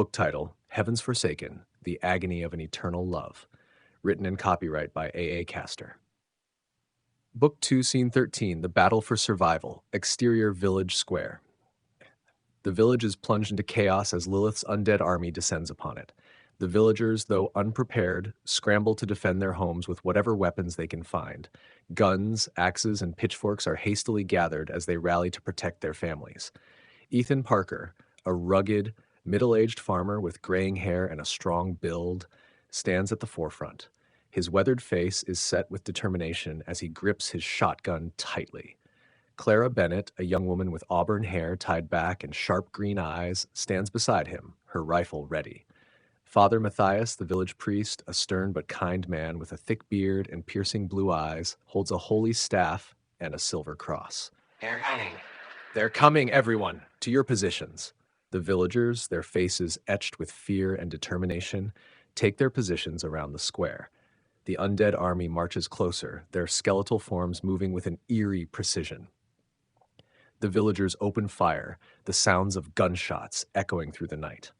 Book title, Heaven's Forsaken, The Agony of an Eternal Love. Written and copyright by A. Castor. Book 2, Scene 13, The Battle for Survival, Exterior Village Square. The village is plunged into chaos as Lilith's undead army descends upon it. The villagers, though unprepared, scramble to defend their homes with whatever weapons they can find. Guns, axes, and pitchforks are hastily gathered as they rally to protect their families. Ethan Parker, a rugged, middle-aged farmer with graying hair and a strong build, stands at the forefront. His weathered face is set with determination as he grips his shotgun tightly. Clara Bennett, a young woman with auburn hair tied back and sharp green eyes, stands beside him, her rifle ready. Father Matthias, the village priest, a stern but kind man with a thick beard and piercing blue eyes, holds a holy staff and a silver cross. They're coming. They're coming, everyone, to your positions. The villagers, their faces etched with fear and determination, take their positions around the square. The undead army marches closer, their skeletal forms moving with an eerie precision. The villagers open fire, the sounds of gunshots echoing through the night.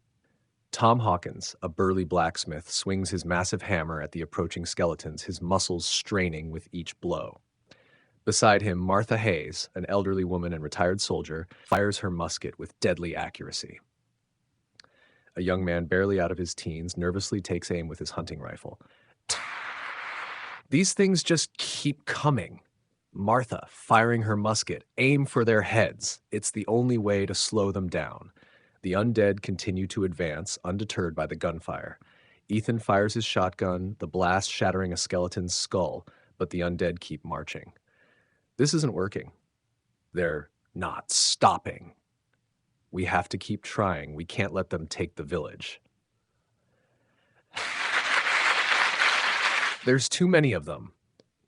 Tom Hawkins, a burly blacksmith, swings his massive hammer at the approaching skeletons, his muscles straining with each blow. Beside him, Martha Hayes, an elderly woman and retired soldier, fires her musket with deadly accuracy. A young man barely out of his teens nervously takes aim with his hunting rifle. These things just keep coming. Martha, firing her musket, aim for their heads. It's the only way to slow them down. The undead continue to advance, undeterred by the gunfire. Ethan fires his shotgun, the blast shattering a skeleton's skull, but the undead keep marching. This isn't working. They're not stopping. We have to keep trying. We can't let them take the village. There's too many of them.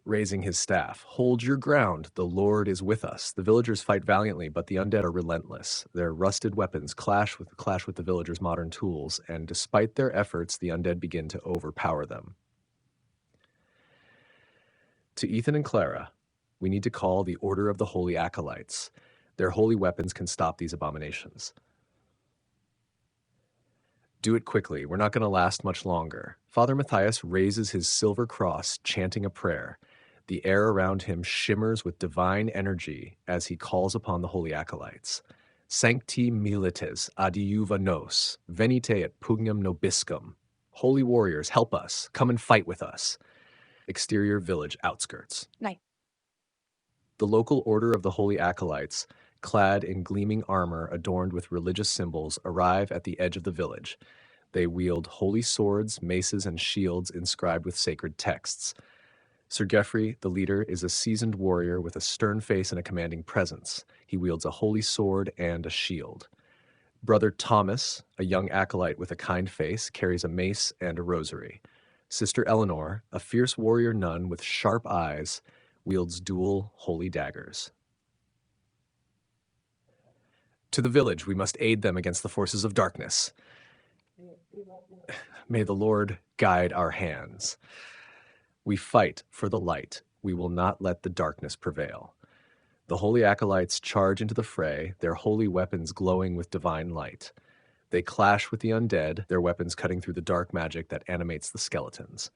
Raising his staff. Hold your ground. The Lord is with us. The villagers fight valiantly, but the undead are relentless. Their rusted weapons clash with the villagers' modern tools, and despite their efforts, the undead begin to overpower them. To Ethan and Clara, we need to call the Order of the Holy Acolytes. Their holy weapons can stop these abominations. Do it quickly. We're not going to last much longer. Father Matthias raises his silver cross, chanting a prayer. The air around him shimmers with divine energy as he calls upon the holy acolytes. Sancti milites adiuva nos, venite et pugnam nobiscum. Holy warriors, help us. Come and fight with us. Exterior village outskirts. Night. The local Order of the Holy Acolytes, clad in gleaming armor adorned with religious symbols, arrive at the edge of the village. They wield holy swords, maces, and shields inscribed with sacred texts. Sir Geoffrey, the leader, is a seasoned warrior with a stern face and a commanding presence. He wields a holy sword and a shield. Brother Thomas, a young acolyte with a kind face, carries a mace and a rosary. Sister Eleanor, a fierce warrior nun with sharp eyes, wields dual holy daggers. To the village, we must aid them against the forces of darkness. May the Lord guide our hands. We fight for the light. We will not let the darkness prevail. The holy acolytes charge into the fray, their holy weapons glowing with divine light. They clash with the undead, their weapons cutting through the dark magic that animates the skeletons.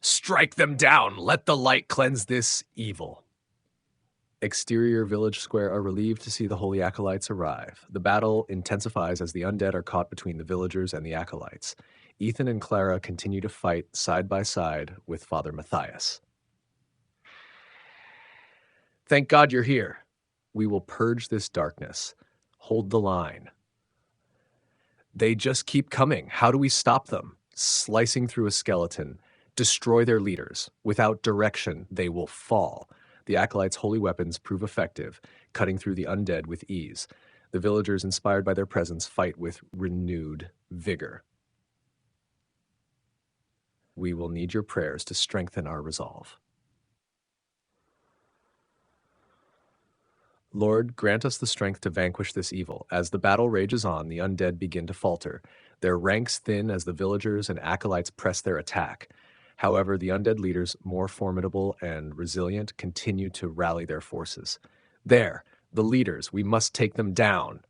Strike them down! Let the light cleanse this evil. Exterior village square are relieved to see the holy acolytes arrive. The battle intensifies as the undead are caught between the villagers and the acolytes. Ethan and Clara continue to fight side by side with Father Matthias. Thank God you're here. We will purge this darkness. Hold the line. They just keep coming. How do we stop them? Slicing through a skeleton. Destroy their leaders. Without direction, they will fall. The acolytes' holy weapons prove effective, cutting through the undead with ease. The villagers, inspired by their presence, fight with renewed vigor. We will need your prayers to strengthen our resolve. Lord, grant us the strength to vanquish this evil. As the battle rages on, the undead begin to falter. Their ranks thin as the villagers and acolytes press their attack. However, the undead leaders, more formidable and resilient, continue to rally their forces. There, The leaders, we must take them down.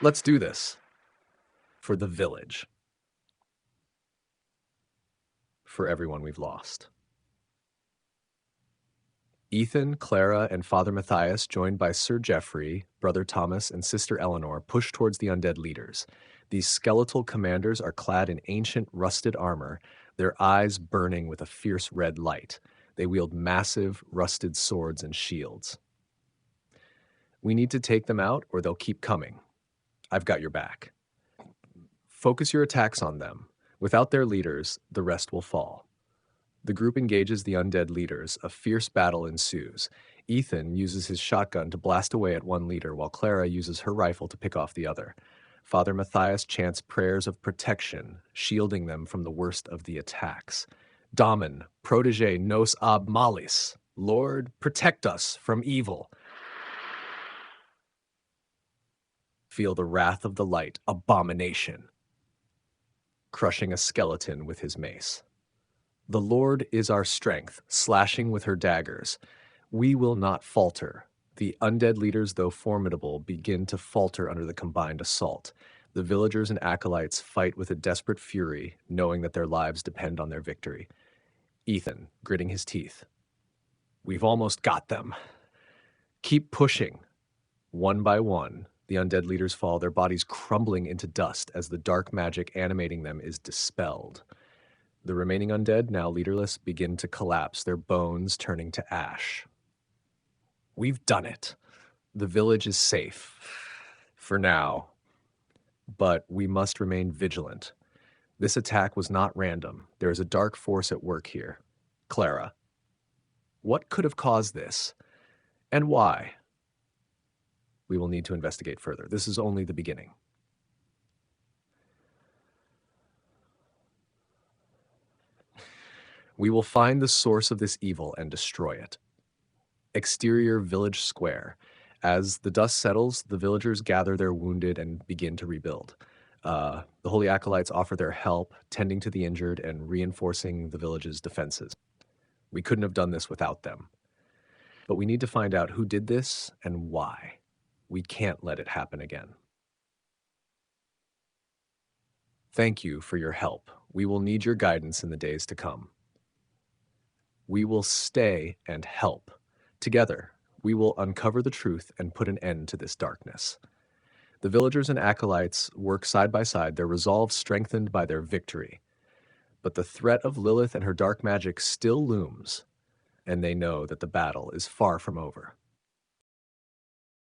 Let's do this. For the village. For everyone we've lost. Ethan, Clara, and Father Matthias, joined by Sir Geoffrey, Brother Thomas, and Sister Eleanor, push towards the undead leaders. These skeletal commanders are clad in ancient, rusted armor, their eyes burning with a fierce red light. They wield massive, rusted swords and shields. We need to take them out, or they'll keep coming. I've got your back. Focus your attacks on them. Without their leaders, the rest will fall. The group engages the undead leaders. A fierce battle ensues. Ethan uses his shotgun to blast away at one leader, while Clara uses her rifle to pick off the other. Father Matthias chants prayers of protection, shielding them from the worst of the attacks. Damen, protege nos ab malis. Lord, protect us from evil. Feel the wrath of the light, abomination, crushing a skeleton with his mace. The Lord is our strength, slashing with her daggers. We will not falter. The undead leaders, though formidable, begin to falter under the combined assault. The villagers and acolytes fight with a desperate fury, knowing that their lives depend on their victory. Ethan, gritting his teeth. We've almost got them. Keep pushing. One by one, the undead leaders fall, their bodies crumbling into dust as the dark magic animating them is dispelled. The remaining undead, now leaderless, begin to collapse, their bones turning to ash. We've done it. The village is safe. For now. But we must remain vigilant. This attack was not random. There is a dark force at work here. Clara. What could have caused this? And why? We will need to investigate further. This is only the beginning. We will find the source of this evil and destroy it. Exterior village square. As the dust settles, the villagers gather their wounded and begin to rebuild. The holy acolytes offer their help, tending to the injured and reinforcing the village's defenses. We couldn't have done this without them. But we need to find out who did this and why. We can't let it happen again. Thank you for your help. We will need your guidance in the days to come. We will stay and help. Together, we will uncover the truth and put an end to this darkness. The villagers and acolytes work side by side, their resolve strengthened by their victory. But the threat of Lilith and her dark magic still looms, and they know that the battle is far from over.